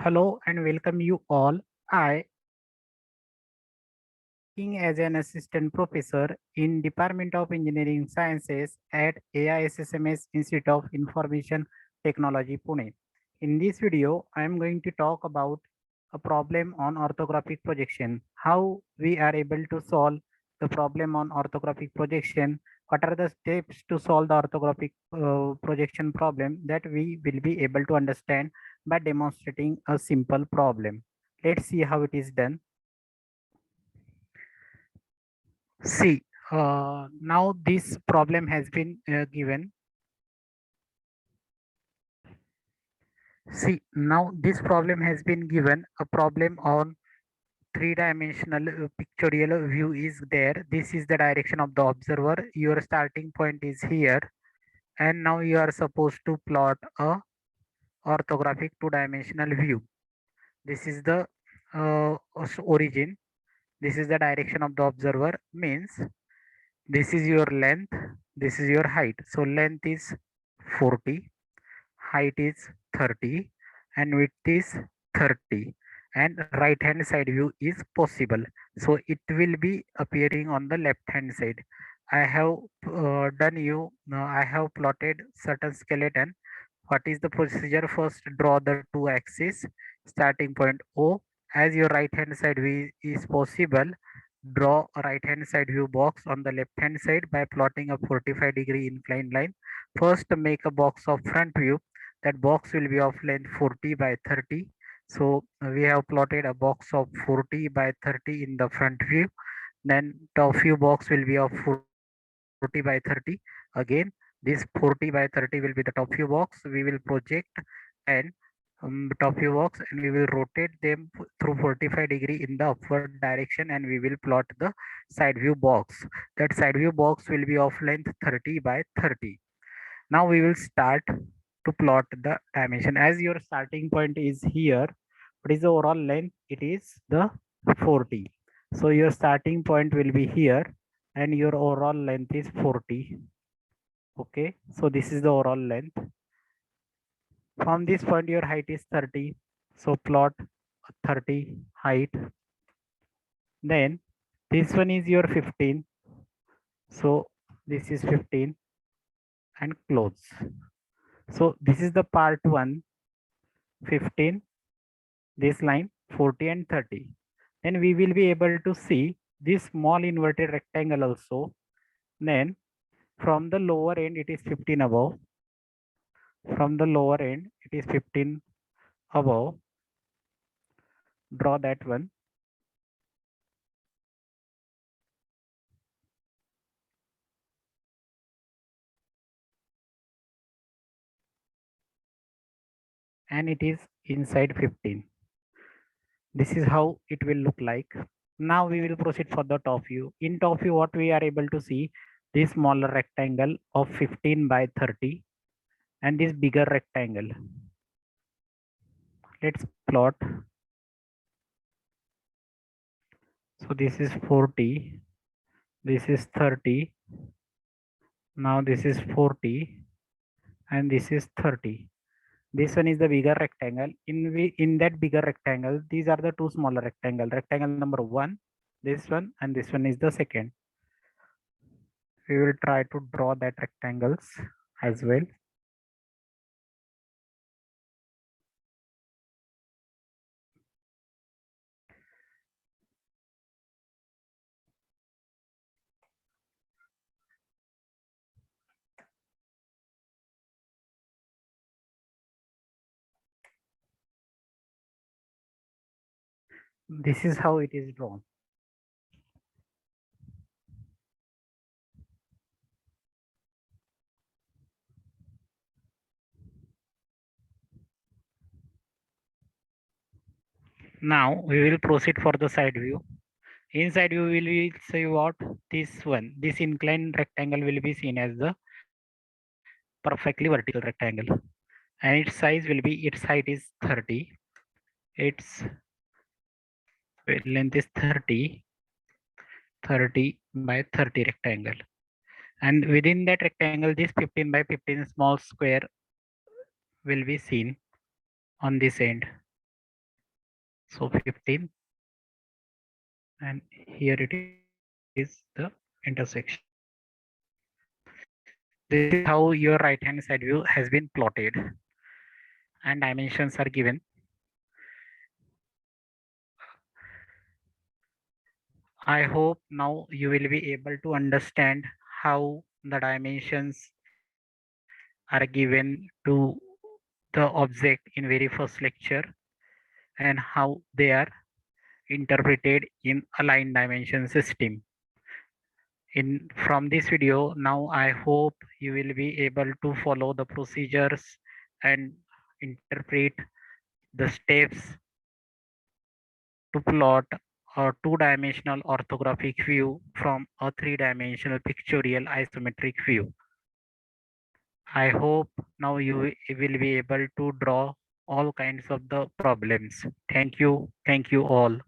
Hello and welcome you all. I working as an assistant professor in Department of Engineering Sciences at AISSMS Institute of Information Technology, Pune. In this video, I am going to talk about a problem on orthographic projection. How we are able to solve the problem on orthographic projection. What are the steps to solve the orthographic projection problem that we will be able to understand by demonstrating a simple problem. Let's see how it is done. See, now this problem has been given. See, now this problem has been given. A problem on three-dimensional pictorial view is there. This is the direction of the observer. Your starting point is here, and now you are supposed to plot a orthographic two-dimensional view. This is the origin. This is the direction of the observer. Means this is your length, this is your height. So length is 40, height is 30, and width is 30, and right hand side view is possible. So it will be appearing on the left hand side. I have I have plotted certain skeleton. What is the procedure? First, draw the two axes, starting point O. As your right hand side view is possible, draw a right hand side view box on the left hand side by plotting a 45-degree inclined line. First, make a box of front view. That box will be of length 40 by 30. So we have plotted a box of 40 by 30 in the front view. Then top view box will be of 40 by 30. Again, this 40 by 30 will be the top view box. We will project and top view box, and we will rotate them through 45-degree in the upward direction, and we will plot the side view box. That side view box will be of length 30 by 30. Now we will start to plot the dimension. As your starting point is here, what is the overall length? It is the 40. So your starting point will be here, and your overall length is 40. Okay, so this is the overall length. From this point your height is 30. So plot 30 height. Then this one is your 15. So this is 15 and close. So this is the part 1, 15, this line 40 and 30. Then we will be able to see this small inverted rectangle also. Then from the lower end it is 15 above. From the lower end it is 15 above. Draw that one. And it is inside 15. This is how it will look like. Now we will proceed for the top view. In top view, what we are able to see, this smaller rectangle of 15 by 30 and this bigger rectangle. Let's plot. So this is 40, this is 30, now this is 40 and this is 30. This one is the bigger rectangle. In that bigger rectangle, these are the two smaller rectangle. Rectangle number 1, this one, and this one is the second. We will try to draw that rectangles as well. This is how it is drawn. Now we will proceed for the side view. Inside view will be say what? This one. This inclined rectangle will be seen as the perfectly vertical rectangle. And its size will be, its height is 30. Its length is 30. 30 by 30 rectangle. And within that rectangle, this 15 by 15 small square will be seen on this end. So 15, and here it is the intersection. This is how your right hand side view has been plotted, and dimensions are given. I hope now you will be able to understand how the dimensions are given to the object in very first lecture, and how they are interpreted in aligned dimension system. In from this video, now I hope you will be able to follow the procedures and interpret the steps to plot a two-dimensional orthographic view from a three-dimensional pictorial isometric view. I hope now you will be able to draw all kinds of the problems. Thank you all.